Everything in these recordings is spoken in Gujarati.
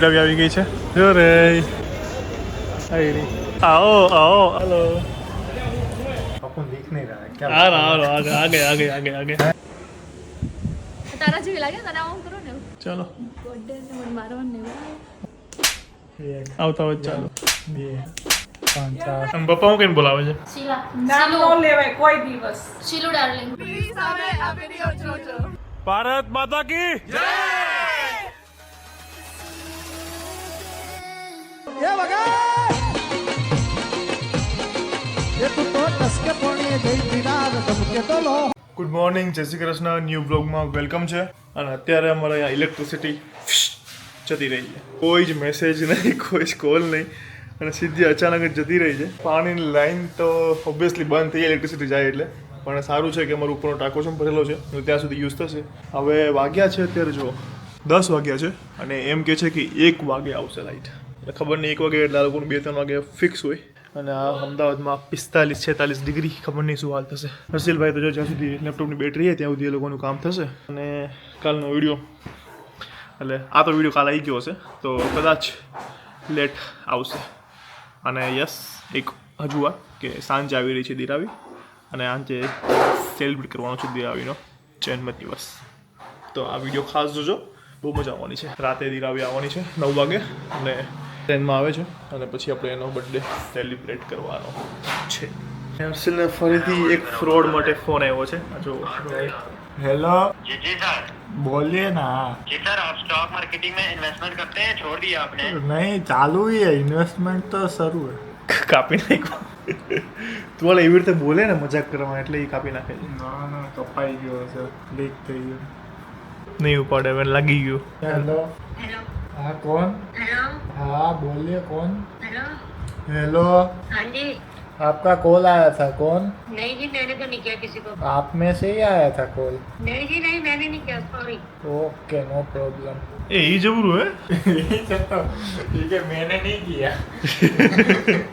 નીરવ આવી ગઈ છે. જો રે आओ आओ हेलो अपन दिख नहीं रहा है क्या? आ रहा आगे તારા જેવી લાગે તને આવું કરો ને चलो ગોડે ને મને મારવાનું ને આવતા હોય ચાલો. 2 5 4 આમ પપ્પા હું કઈને બોલાવે છે. શીલા નામ નો લેવાય કોઈ દિવસ. શીલુ ડાર્લિંગ ભારત માતા કી જય. ગુડ મોર્નિંગ, જય શ્રી કૃષ્ણ. ન્યૂ બ્લોગમાં વેલકમ છે. અને અત્યારે અમારે અહીંયા ઇલેક્ટ્રિસિટી જતી રહી છે. કોઈ જ મેસેજ નહીં, કોઈ જ કોલ નહીં, અને સીધી અચાનક જ જતી રહી છે. પાણીની લાઈન તો ઓબ્વિયસલી બંધ થઈ જાય ઇલેક્ટ્રિસિટી જાય એટલે, પણ સારું છે કે અમારો ઉપરનો ટાંકો છે ભરેલો છે, ત્યાં સુધી યુઝ થશે. હવે વાગ્યા છે અત્યારે જો 10 વાગ્યા છે, અને એમ કે છે કે 1 વાગે આવશે લાઇટ. એટલે ખબર નહીં 1 વાગે એટલે આ લોકોનું 2-3 વાગે ફિક્સ હોય. અને આ અમદાવાદમાં 45-46 ડિગ્રી, ખબર નહીં શું હાલ થશે. હર્ષિલભાઈ તો જો જ્યાં સુધી લેપટોપની બેટરી છે ત્યાં સુધી એ લોકોનું કામ થશે. અને કાલનો વિડીયો એટલે આ તો વિડીયો કાલ આવી ગયો હશે તો કદાચ લેટ આવશે. અને યસ, એક હજુ વાર કે સાંજે આવી રહી છે દિરાવી, અને આજે સેલિબ્રેટ કરવાનો છે દિરાવીનો જન્મ દિવસ. તો આ વિડીયો ખાસ જોજો, બહુ મજા આવવાની છે. રાતે દિરાવી આવવાની છે 9 વાગે, અને ટ્રેનમાં આવે છે, અને પછી આપણે એનો બર્થડે સેલિબ્રેટ કરવાનો છે. હર્ષિલને ફરીથી એક ફ્રોડ માટે ફોન આવ્યો છે. જો हेलो जी जी सर बोलिए ना. जी सर आप स्टॉक मार्केटिंग में इन्वेस्टमेंट करते हैं छोड़ दिया आपने नहीं चालू ही है, इन्वेस्टमेंट तो શરૂ है. કાપી નાખ્યો. તું એવી રીતે બોલે ને મજાક કરવામાં, એટલે એ કાપી નાખે છે. ના કપાઈ ગયો છે, લીક થઈ ગયો. નહીં ઉપાડે, હવે લાગી ગયું. हेलो હેલો हाँ कौन? હેલો हाँ बोलिए कौन? હેલો हेलो हाँ जी आपका कॉल आया था, कौन? नहीं जी मैंने तो नहीं किया किसी को. आप में से ही आया था कॉल. नहीं जी नहीं मैंने नहीं किया सॉरी. Okay no problem. એ જબરું હે. ठीक है मैंने नहीं किया.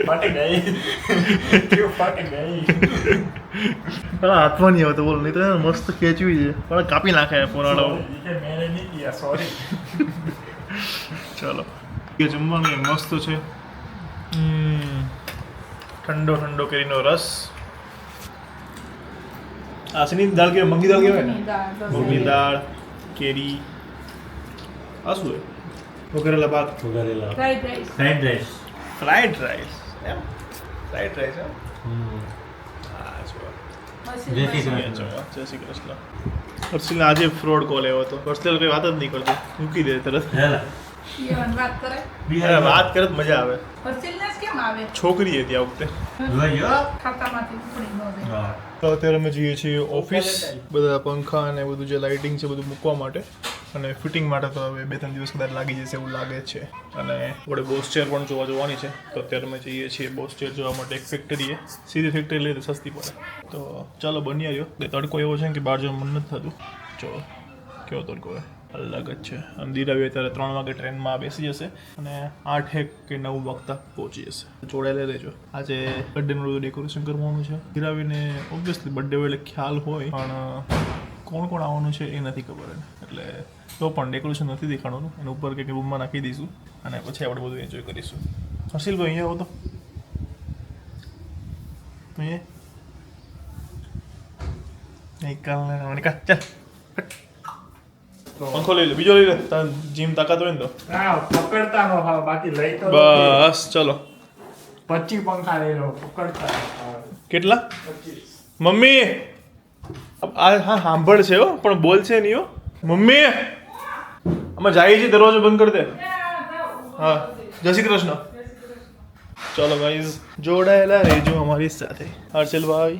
फट गई. क्यों फट गई? હાથમાં નહીં આવતો, બોલ. નહીં તો મસ્ત ખેંચવી છે, પણ કાપી નાખે પોરાડો. ठीक है मैंने नहीं किया, सॉरी. ચાલો, એ જમવાનું મસ્ત છે. ઠંડો ઠંડો કેરીનો રસ. આસની દાળ કે મગની દાળ કહેવાય ને, મગની દાળ, કેરી. આ શું હોય? વઘારેલા ભાત, fried rice. Fried rice. Fried rice. એમ ફ્રાઈડ રાઈસ એમ. હા જો જય શ્રી કૃષ્ણ. હર્ષિલને આજે ફ્રોડ કોલ આવ્યો હતો. હર્ષિલ કંઈ વાત જ નહીં કરતો, મૂકી દે તરત. ઈવન વાત કરે. અરે વાત કરે તો મજા આવે. હર્ષિલને જ કેમ આવે? છોકરી હતી આ વખતે. ખાતામાંથી ઉપડી ન જાય. તો અત્યારે અમે જઈએ છીએ ઓફિસ, બધા પંખા અને બધું જે લાઇટિંગ છે બધું મૂકવા માટે, અને ફિટિંગ માટે તો હવે 2-3 દિવસ કદાચ લાગી જશે એવું લાગે છે. અને આપણે બોસ ચેર પણ જોવાની છે, તો અત્યારે અમે જઈએ છીએ બોસ ચેર જોવા માટે એક ફેક્ટરીએ. સીધી ફેક્ટરી લઈએ તો સસ્તી પડે. તો ચાલો બની આવ્યો. તડકો એવો છે કે બહાર જવાનું મન નથી થતું. જો કેવો તડકો હોય, અલગ જ છે. અને દિરાવી અત્યારે 3 વાગે ટ્રેનમાં બેસી જશે, અને 8 કે 9 વાગતા પહોંચી જશે. જોડે રહેજો. આજે બર્થડેનું બધું ડેકોરેશન કરવાનું છે. દિરાવીને ઓબ્વિયસલી બર્થડે હોય એટલે ખ્યાલ હોય, પણ કોણ કોણ આવવાનું છે એ નથી ખબર એને. એટલે તો પણ ડેકોરેશન નથી દેખાડવાનું, એના ઉપર કંઈક રૂમમાં નાખી દઈશું, અને પછી આપણે બધું એન્જોય કરીશું. હર્ષિલભાઈ અહીંયા આવો તો. અહીંયા નહીં, કાલ ચાલ પંખો લઈ લે, બીજો લઈ લે. તાર જીમ તાકાત હોય ને તો. હા પકડતા નો હા, બાકી લઈ તો બસ ચલો. 25 પંખા લઈ લો, પકડતા. કેટલા? 25. મમ્મી આ હા સાંભળ છે હો, પણ બોલ છે નહીં હો. મમ્મી આમાં જાય છે, દરવાજો બંધ કરી દે. હા, જય શ્રી કૃષ્ણ. ચલો ગાઈઝ, જોડાયેલા રહેજો અમારી સાથે. હર્ષિલભાઈ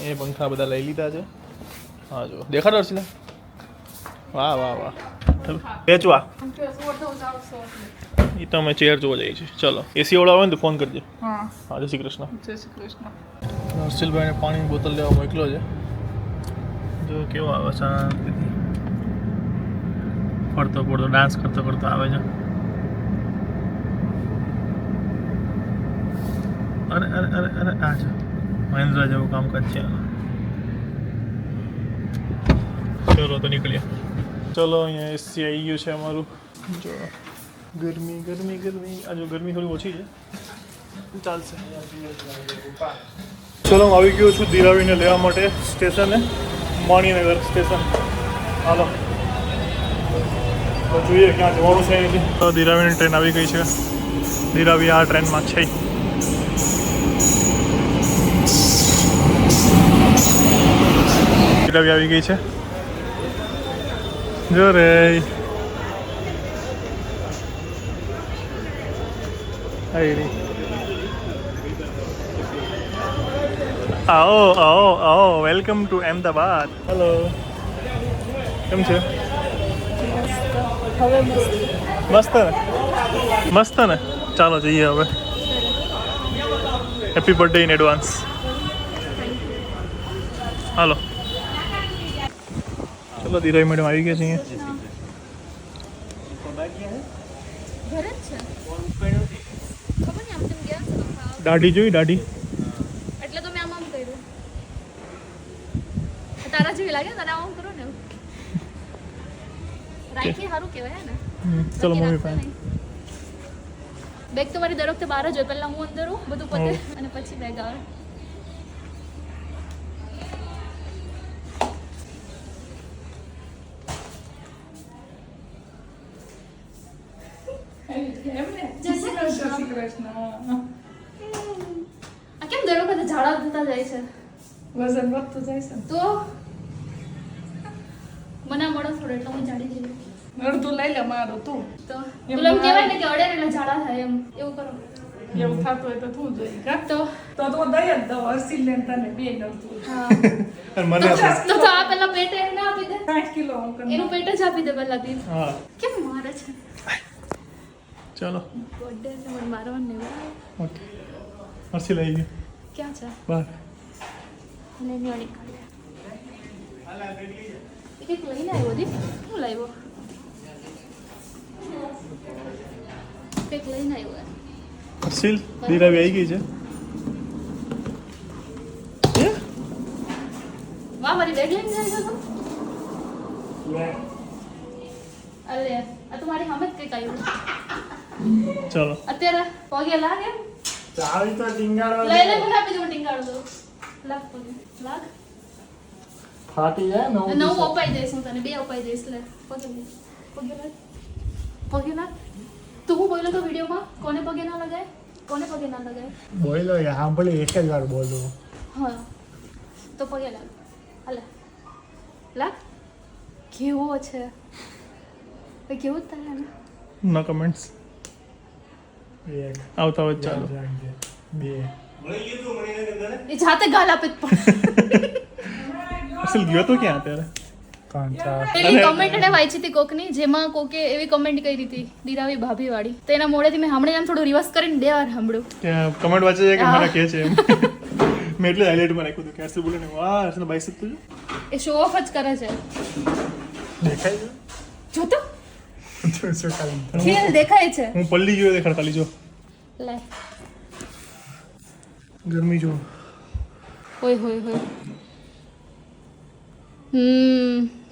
એ પંખા બધા લઈ લીધા છે. હા જો દેખાડો હર્ષિલ. વાહ વાહ વાહ. વેચવા એ તો અમે ચેર જોવા જઈએ છીએ. ચલો, એસી વાળા હોય ને તો ફોન કરજો. હા હા, જય શ્રી કૃષ્ણ. જય શ્રી કૃષ્ણ. હર્ષિલભાઈને પાણીની બોટલ લેવા મોકલો છે. જો કેવો આવે, શાંતિથી ફરતો ફરતો ડાન્સ કરતો કરતો આવે છે. અરે અરે અરે અરે આ છે મહેન્દ્ર જેવું કામકાજ છે. ચલો તો નીકળીએ. ચલો, અહીંયા એસી આવી ગયું છે અમારું. જો ગરમી ગરમી ગરમી આ જો ગરમી થોડી ઓછી છે ચાલશે. ચલો હું આવી ગયો છું દિરાવીને લેવા માટે સ્ટેશને, મણિનગર સ્ટેશન. હાલો તો જોઈએ ક્યાં જવાનું છે અહીંથી. તો દિરાવીની ટ્રેન આવી ગઈ છે. દિરાવી આ ટ્રેનમાં છે. દિરાવી આવી ગઈ છે. જો રે આવો આવો આવો, વેલકમ ટુ અહેમદાબાદ. હેલો, કેમ છે? મસ્ત ને, મસ્ત ને. ચાલો જઈએ હવે. Happy birthday in advance. હાલો ચલો, દિરાઈ મેડમ આવી ગયા છે અહીંયા. ઘરે જ છે. ખબર નહીં, આમ તેમ ગયા છે તો ખાવા. દાઢી જોઈ, દાઢી. એટલે તો મેં આમ કર્યું. તારા જેવી લાગે ને, તને આમ કરો ને એવું. રાખી સારું કહેવાય ને. ચલો બાકી મમ્મી રાખતા પાસે. નહીં. બેગ તો મારી દર વખતે બહાર જ હોય. પહેલા હું અંદર હોઉં, બધું પતે અને પછી બેગ આવે. એમને જય શ્રી જય કૃષ્ણ. શ્રી કૃષ્ણ. આ કેમ દર વખતે ઝાડા થતા જાય છે? વજન વધતું જાય છે ને. તો મને મળો થોડો એટલે હું જાડી જઈ. અડધું લઈ લે મારું તું. તો પેલું એમ કહેવાય ને કે અડે ને એટલે ઝાડા થાય એમ. એવું કરો એવું થતું હોય તો તું જોઈ કા તો. તો દઈ જ દો. હર્ષિલ ને તને બે નડતું. હા અને મને આપો. તો આ પેલા પેટે એને આપી દે. 60 કિલો હું કરી એનું પેટ જ આપી દે પહેલાથી. હા કેમ મારે છે? ચલો બર્થડે એટલે મને મારવાનું નહીં બરાબર? ઓકે. હર્ષિલ આવી ગયું ક્યાં છે? બહાર. અને એની અડી કાઢે. એ કંઈક લઈને આવ્યો દીપ. શું લાવ્યો? કંઈક લઈને આવ્યો એ. હર્ષિલ, દિરાવી આવી ગઈ છે. હે? વાહ, મારી બેગ લઈને જાય છે તું? અરે આ તો મારી સામે જ કંઈક આવ્યું. ચલો અત્યારે પગે લાગે એમ? ચાવી તો ટીંગાડવા લઈ લે, મને આપી દે, હું ટીંગાડું દઉં. લાગ પગે, લાગ. ફાટી જાય ને નવું અપાઈ દઈશ હું તને, 2 અપાઈ દઈશ. લે પગે લે, પગે લાગ, પગે લાગ. તું હું બોલ્યો તો વિડીયોમાં, કોને પગે ના લગાય, કોને પગે ના લગાય? બોલો સાંભળી એક જ વાર બોલું. હા તો પગે લાગ. હાલે લાગ. કેવો છે એ? કેવું જ થાય ને. No comments. એક આવતા હોય ચાલો. બે એ જાતે ગાલ આપે જ પણ. હર્ષિલ ગયો તો ક્યાં અત્યારે? 3 4 પેલી કમેન્ટ એને વાંચી હતી કોકની, જેમાં કોકે એવી કમેન્ટ કરી હતી દિરાવી ભાભી વાળી. તો એના મોડેથી મેં સાંભળીને આમ થોડું રિવર્સ કરીને 2 વાર સાંભળ્યું. ત્યાં કમેન્ટ વાંચે છે કે હા. મને કહે છે એમ. મેં એટલે હાઇલાઇટમાં રાખ્યું હતું કે હર્ષિલ બોલે ને વાહ હર્ષિલ બાઇસેપ તો જો. એ શો ઓફ જ કરે છે. દેખાય છે જોતો શું ખાલી ખેલ દેખાય છે. હું પલ્લી ગયો દેખાડ ખાલી જો. લે ગરમી જો. હોય હોય હોય.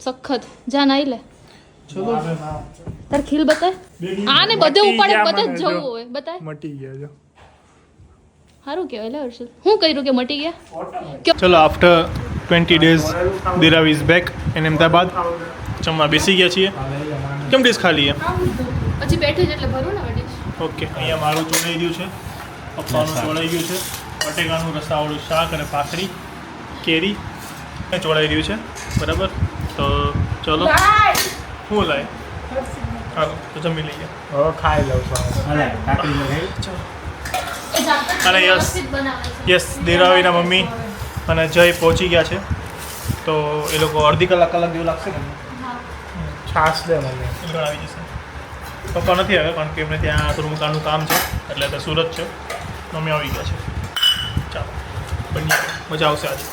સખત જા નાઈ લે. ચલો તાર ખીલ બતાય. આને બધે ઉપાડે બધે જ જવું હોય. બતાય. મટી ગયા જો સારું કહેવાય લે હર્ષિલ. હું કર્યું કે મટી ગયા? ચલો આફ્ટર 20 days દિરાવી ઇઝ બેક ઇન અહેમદાબાદ. જમવા બેસી ગયા છીએ. કેમ ડીશ ખાલી એમ? પછી બેઠી જ એટલે ભરું ને વડીશ. ઓકે, અહીંયા મારું ચોડાઈ ગયું છે, પપ્પાનું ચોડાઈ ગયું છે, બટેકાનું રસાવાળું શાક અને ભાખરી, કેરી એ ચોડાઈ રહ્યું છે. બરાબર, તો ચલો હું લાય. હાલો તો જમી લઈએ. હવે ખાઈ લઉં છું એ જાતે જ અને યસ. વ્યવસ્થિત બનાવે છે. યસ, દેરાવીના મમ્મી અને જય પહોંચી ગયા છે. તો એ લોકો અડધી કલાક જેવું લાગશે ને? હા. છાશ દે મને એ લોકો આવી જશે. પપ્પા નથી આવ્યા કારણ કે એમને ત્યાં થોડું મકાનનું કામ છે, એટલે તો સુરત છે. મમ્મી આવી ગયા છે. ચાલો બની મજા આવશે આજે.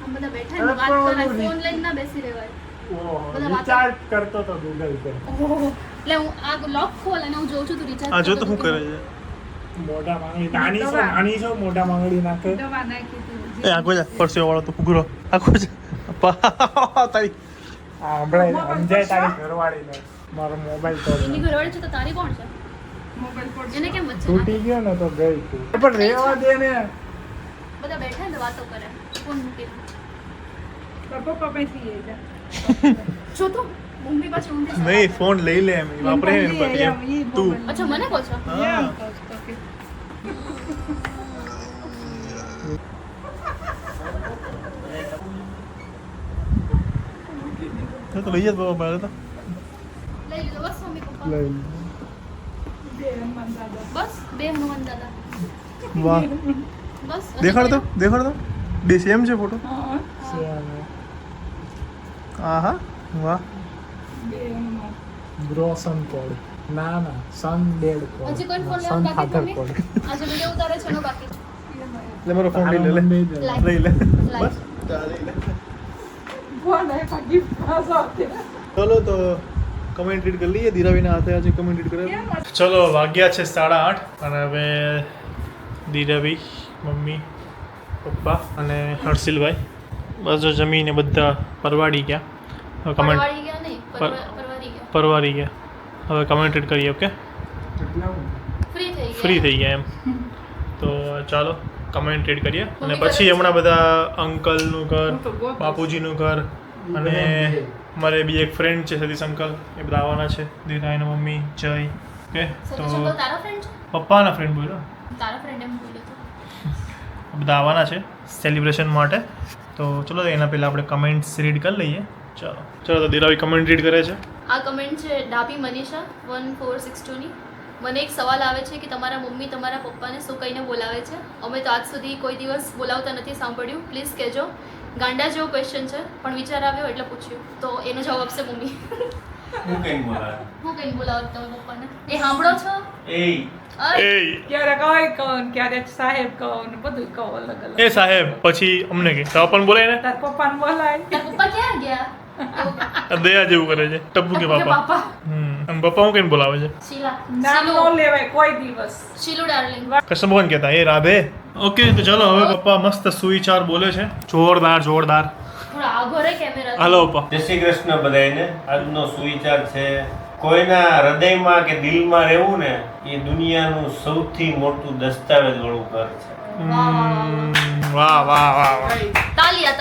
આમ બધા બેઠા ને વાત કરે, ફોન લઈને ના બેસી રહેવાય. બધા વાતો- રિચાર્જ કરતો તો ગૂગલ પે ઓહો. એટલે હું આ લોક ખોલ અને હું જોઉં છું તું રિચાર્જ આ જો તો શું કરે છે. મોઢા માંગડી નાની છો મોઢા માંગડી નાખે દવા નાખી હતી. એ આખો જા પરસેવો વાળો તો ઘૂઘરો આખો જા તારી આ હમણાં સમજાય તારી ઘરવાળીને મારો મોબાઈલ તો એની ઘરવાળી છે તો તારી કોણ છે મોબાઈલ પર એને કેમ વચ્ચે તૂટી ગયો ને તો ગઈ તું પણ રેવા દે ને બધા બેઠા ને તો વાતો કરે ફોન મૂકી પપ્પા પૈસી જા જો તો મમ્મી પાછી ઊંધી નહીં ફોન લઈ લે એમ વાપરે ને પછી એમ તું અચ્છા મને કહો છો હા તો લઈ જ બાબા મારે તો લઈ લીધો બસ મમ્મી પપ્પા લઈ બસ બે હનુમાન દાદા વાહ બસ દેખાડ દો બે સેમ છે ફોટો આહા વાહ બ્રો સન કોડ ના સન ડેડ કોડ હજી કોઈ ફોન સન લેવા ફાધર બાકી કોડ મમ્મી આજે વિડિયો ઉતારે છે નો બાકી લે મારો ફોન લઈ લે લાઈક લઈ લે લાઈક ફોન આપ્યા ગિફ્ટ પાસ આવતે ચલો તો કમેન્ટ રીડ કરી લઈએ ધીરાવીના હાથે આજે કમેન્ટ રીડ કરે ચલો વાગ્યા છે 8:30 અને હવે ધીરાવી મમ્મી પપ્પા અને હર્ષિલભાઈ બસ જો જમીને બધા પરવાડી ગયા હવે કમેન્ટ પરવારી ગયા નહીં પરવારી ગયા પરવારી ગયા હવે કમેન્ટ રીડ કરીએ ઓકે ફ્રી થઈ ગયા ફ્રી થઈ ગયા એમ તો ચાલો કમેન્ટ રીડ કરીએ અને પછી હમણાં બધા અંકલનું ઘર બાપુજીનું ઘર અને મારે બી એક ફ્રેન્ડ છે સતીશ અંકલ એ બધા આવવાના છે ધીરાઈના મમ્મી જય ઓકે તો સતીશ અંકલ તારા ફ્રેન્ડ છે પપ્પાના ફ્રેન્ડ બોલ્યો તારા ફ્રેન્ડ એમ બોલ્યો તો બધા આવવાના છે સેલિબ્રેશન માટે તો ચલો એના પહેલાં આપણે કમેન્ટ્સ રીડ કરી લઈએ ચાલો ચલો તો ધીરાવી કમેન્ટ રીડ કરે છે આ કમેન્ટ છે ડાબી મનીષા 1462 ની મને એક સવાલ આવે છે કે તમારા મમ્મી તમારા પપ્પાને શું કહીને બોલાવે છે અમે તો આજ સુધી કોઈ દિવસ બોલાવતા નથી સાંભળ્યું પ્લીઝ કહેજો ગાંડા જેવો ક્વેશ્ચન છે પણ વિચાર આવ્યો એટલે પૂછ્યું તો એનો જવાબ આપશે મમ્મી હું કઈ બોલા હું કહીને બોલાવો તમારા પપ્પાને એ સાંભળો છો એ અરે, એ ક્યારેક હોય કહું ક્યારેક સાહેબ કહું ને બધું કહું અલગ અલગ એ સાહેબ પછી અમને કે તો પણ બોલાય ને તાર પપ્પાને બોલાય તારા પપ્પા ક્યાં ગયા એવું દયા જેવું કરે છે ટપ્પુ કે પાપા પાપા અને પપ્પા હું કઈને બોલાવે છે શીલા નામ શીલુ ન લેવાય કોઈ દિવસ શીલુ ડાર્લિંગ કૃષ્ણ ભગવાન કહેતા એ રાધે ઓકે તો ચલો હવે પપ્પા મસ્ત સુવિચાર બોલે છે જોરદાર થોડા આગળ રે કેમેરા હાલો પપ્પા જય શ્રી કૃષ્ણ બધાને આજનો સુવિચાર છે કોઈના હૃદયમાં કે દિલમાં રહેવું ને એ દુનિયાનું સૌથી મોટું દસ્તાવેજ વાળું ઘર છે વાહ વાહ વાહ વાહ તાલિયા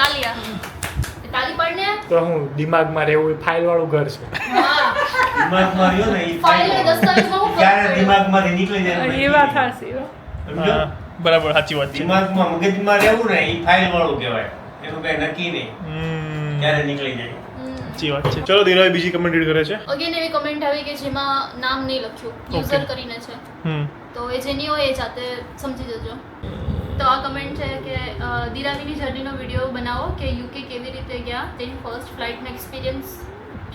તાલી પાડને તો હું દિમાગમાં રહેવું ફાઇલ વાળું ઘર છે વાહ દિમાગમાં રહ્યો ને એ ફાઇલ ને દસ્તાવેજમાં હું ક્યારે ફરક દિમાગમાંથી નીકળી જાય ને એ વાત હાચી હો. સમજો? હા, બરાબર સાચી વાત છે દિમાગમાં મગજમાં રહેવું ને એ ફાઇલ વાળું કહેવાય એનું કઈ નક્કી નહીં હમ, ક્યારે નીકળી જાય સાચી વાત છે ચલો ધીરાવી બીજી કમેન્ટ રીડ કરે છે અગેન એવી કમેન્ટ આવી કે જેમાં નામ નહીં લખ્યું યુઝર કરીને છે હમ તો એ જેની હોય એ જાતે સમજી જજો તો આ કમેન્ટ છે કે દિરાવીની જર્નીનો વિડીયો બનાવો કે યુકે કેવી રીતે ગયા તેની ફર્સ્ટ ફ્લાઇટનો એક્સપિરિયન્સ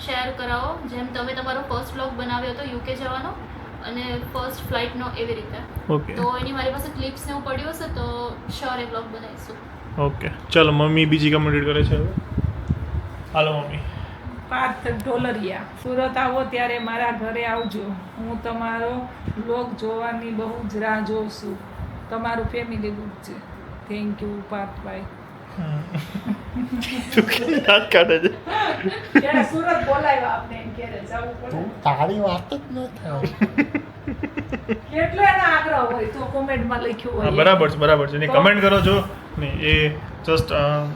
શેર કરાવો જેમ તમે તમારો ફર્સ્ટ વ્લોગ બનાવ્યો હતો યુકે જવાનો અને ફર્સ્ટ ફ્લાઇટનો એવી રીતે ઓકે તો એની મારી પાસે ક્લિપ્સ ને એવું પડ્યું હશે તો શ્યોર એ વ્લોગ બનાવીશું ઓકે ચલો મમ્મી બીજી કમેન્ટ રીડ કરે છે હવે હાલો મમ્મી પાર્થ ઢોલરિયા સુરત આવો ત્યારે મારા ઘરે આવજો હું તમારો બ્લોગ જોવાની બહુ જ રાહ જોઉં છું તમારું ફેમિલી ગ્રુપ છે થેન્ક યુ પાર્થભાઈ દાંત કાઢે છે ત્યારે સુરત બોલાવ્યા આપણે એમ ઘેરે જવું પડે તારી વાત જ ન થાય કેટલો એનો આગ્રહ હોય તો કોમેન્ટમાં લખ્યું હા હોય બરાબર છે એની કમેન્ટ કરો છો નહીં એ જસ્ટ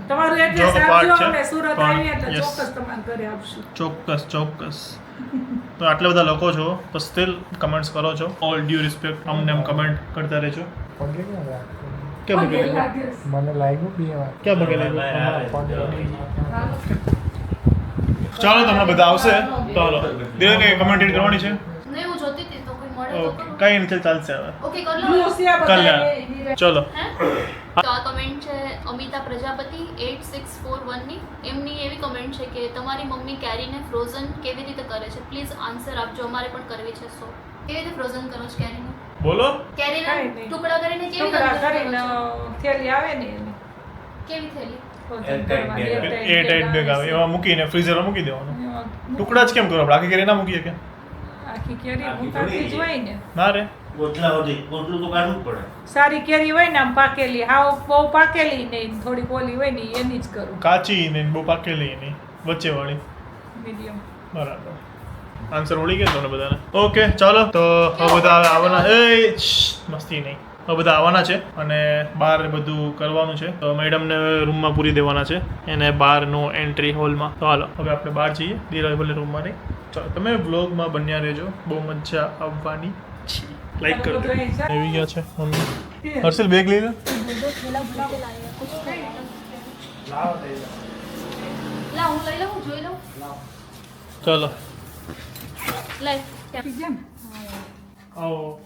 તમારું જો એડ્રેસ પાર્ટ આપજો છે અમે સુરત પણ આવીએ એટલે yes. ચોક્કસ તમારા ઘરે આવશું ચોક્કસ તો આટલા બધા લોકો છો પણ સ્ટીલ કમેન્ટ્સ કરો છો ઓલ ડ્યુ રિસ્પેક્ટ અમને એમ કમેન્ટ કરતા રહેજો પગે ક્યાં રાખવું? ક્યાં પગે બગેલા લાગે છે. મને લાગ્યું બે વાર ક્યાં બગેલા પગે ચાલો તમને બધા આવશે તો હાલો ધીરે કે કમેન્ટ રીડ કરવાની છે નહીં હું જોતી હતી તો કોઈ મળે તો ઓકે કરું. કઈ નહીં ચાલશે હવે ઓકે કર લો લુસિયા કલ્યાણ બધાએ ચલો હે તો આ કમેન્ટ છે અમિતા પ્રજાપતિ 8641 ની એમની એવી કમેન્ટ છે કે તમારી મમ્મી કેરીને ફ્રોઝન કેવી રીતે કરે છે પ્લીઝ આન્સર આપજો અમારે પણ કરવી છે સો કેવી રીતે ફ્રોઝન કરો છો કેરીને બોલો કેરીના કાંઈ નહીં. ટુકડા કરીને કેવી ટુકડા રીતે કરીને કરો છો? થેલી આવે ને એની કેવી થેલી ફ્રોઝન Airtight કરવાની, bag. airtight એ ટાઈટ બેગ આવે છે. એમાં મૂકીને ફ્રીઝરમાં મૂકી દેવાનું એમાં ટુકડા જ કેમ કરો આપણે આખી કરી ના મૂકીએ કે આખી કેરી આખી મુકાતી જ થોડી. હોય ને ના રે ગોટલા સુધી ગોટલું તો કાઢવું જ પડે સારી કેરી હોય ને આમ પાકેલી હાવ બહુ પાકેલી નહીં થોડી ઓલી હોય ને એની જ કરું કાચી ને બહુ પાકેલી એની વચ્ચે વાળી મીડિયમ બરાબર આન્સર મળી ગયા તમને બધાને. ઓકે ચાલો તો હવે બધા હવે આવવાના મસ્તી નહીં, હવે બધા આવવાના છે અને બહાર બધું કરવાનું છે. તો મેડમને રૂમમાં પૂરી દેવાના છે એને બહારનો એન્ટ્રી હોલમાં. તો હાલો હવે આપણે બહાર જઈએ, દિરાવી ભલે રૂમમાં નહીં. ચાલો તમે વ્લોગમાં બન્યા રહેજો, બહુ મજા આવવાની છે. લાઈક કરો. આવી ગયા છે મમ્મી. હર્ષિલ બેગ લઈ લે. લા હું લઈ લઉં, જોઈ લઉં. ચાલો લઈ આવો.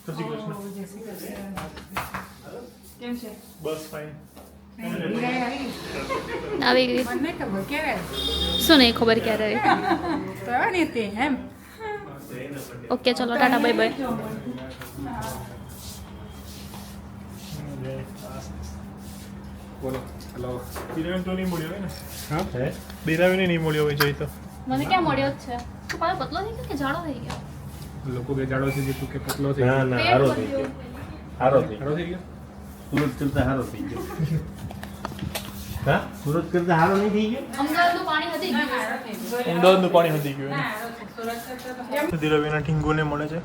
જય શ્રી કૃષ્ણ. કેમ છે? બસ ફાઇન. આવી ગઈ. મને ખબર કેવાય શું નહીં ખબર ક્યારે આવી. તો આની તે એમ ઓકે ચલો ટાટા બાય બાય. દિરાવીને તો નહીં મળ્યો હોય ને? હે? દિરાવીને નહીં મળ્યો હોય જઈ તો. મને ક્યાં મળ્યો જ છે. તું પાછો પતલો થઈ ગયો કે જાડો થઈ ગયો? લોકો કે જાડો થઈ ગયો તું કે પતલો થઈ ના ના પેટ હારો વધી થઈ ગયું. ગયો. હારો થઈ ગયો. થઈ ગયો સુરત કરતા હારો થઈ ગયો. હા સુરત કરતા હારો નહીં થઈ ગયો. અમદાવાદનું પાણી હતી ગયું. અમદાવાદનું પાણી વધી ગયું એને. દિરાવીના ઢીંગોને મળે છે.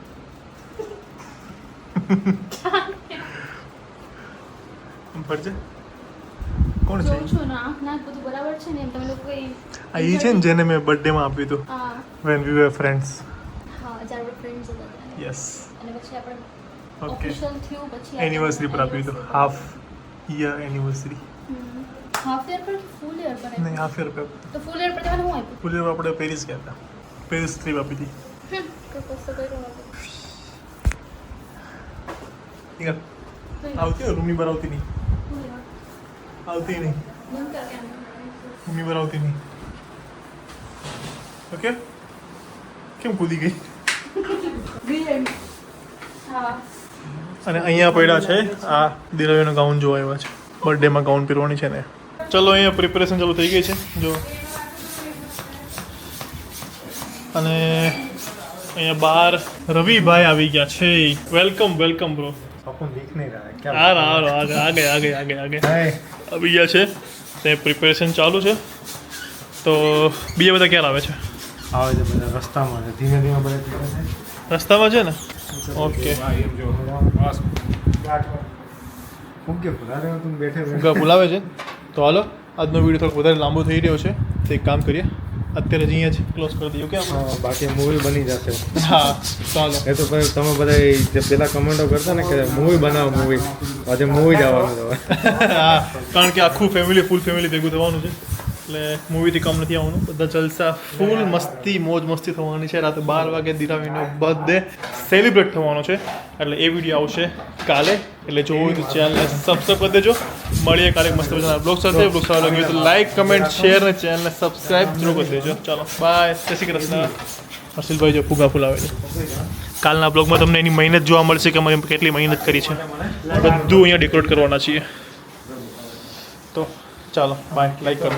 ફરજે કોણ છે? જોઉં છું ના ના બધું બરાબર છે ને એમ તમે લોકો કઈ આ ઈ છે ને જેને મેં બર્થડેમાં આપ્યું હતું હા વેન વી વર ફ્રેન્ડ્સ. હા જ્યારે ફ્રેન્ડ્સ હતા યસ. અને પછી આપણે ઓકે. ઓફિશિયલ થયું પછી એનિવર્સરી પર આપ્યું હતું. Half year anniversary. Half year પર ફૂલ યર પર નહીં હાફ યર પર. તો ફૂલ યર પર તમને હું આપ્યું ફૂલ યર આપણે પેરિસ ગયા હતા. પેરિસ ટ્રીપ આપી હતી. તો કશું કર્યું ઠીક આવતી હોય રૂમની બહાર આવતી નહીં. આવતી નહીં રૂમની બહાર આવતી નહીં. ઓકે કેમ કૂદી ગઈ? હા અને અહીંયા પડ્યા છે આ દિરાવીનો ગાઉન જોવા આવ્યા છે. બર્થડેમાં ગાઉન પહેરવાની છે ને. ચલો અહીંયા પ્રિપેરેશન ચાલુ થઈ ગઈ છે જો. અને અહીંયા બહાર રવિભાઈ આવી ગયા છે. Welcome welcome bro. अपन दिख नहीं रहा है क्या આ રહા આ ગए આ ગए आ गए आ गए આવી ગયા છે. તે પ્રિપેરેશન ચાલુ છે. તો બીજા બધા ક્યારે આવે છે? આવે છે બધા રસ્તામાં છે ધીમે ધીમે બધા નીકળે છે રસ્તામાં છે ને? ઓકે હા એમ જો બસ ફૂગે ભરા રહ્યો તું બેઠે બેઠે ફુગ્ગા બોલાવે છે. તો હાલો આજનો વિડીયો થોડોક વધારે લાંબો થઈ રહ્યો છે તો એક કામ કરીએ અત્યારે જ અહીંયા જ ક્લોઝ કરી દઈએ. ઓકે આપણે? હા, બાકી મૂવી બની જશે હા ચાલો. એ તો પછી તમે બધા જે પેલા કમેન્ટો કરતા ને કે મૂવી બનાવો મૂવી આજે મૂવી જ આવવાનું છે હા કારણ કે આખું ફેમિલી ફૂલ ફેમિલી ભેગું થવાનું છે એટલે મૂવીથી કામ નથી આવવાનું. બધા જલસા ફૂલ મસ્તી મોજ મસ્તી થવાની છે. રાતે 12 વાગે દિરાવીનો બર્થડે સેલિબ્રેટ થવાનો છે એટલે એ વિડીયો આવશે કાલે. એટલે જોવું તો ચેનલને સબસ્ક્રાઈબ કરી દેજો. મળીએ કાલે મસ્ત મજાના બ્લોગ સાથે. બ્લોગ સારો લાગ્યો તો લાઈક કમેન્ટ શેર અને ચેનલને સબસ્ક્રાઈબ જરૂર કરી દેજો. ચાલો બાય. જય શ્રી કૃષ્ણ. હર્ષિલભાઈ જો ફુગા ફૂલાવે છે. કાલના બ્લોગમાં તમને એની મહેનત જોવા મળશે કે અમે કેટલી મહેનત કરી છે. બધું અહીંયા ડેકોરેટ કરવાના છીએ. તો ચાલો બાય. લાઈક કરો.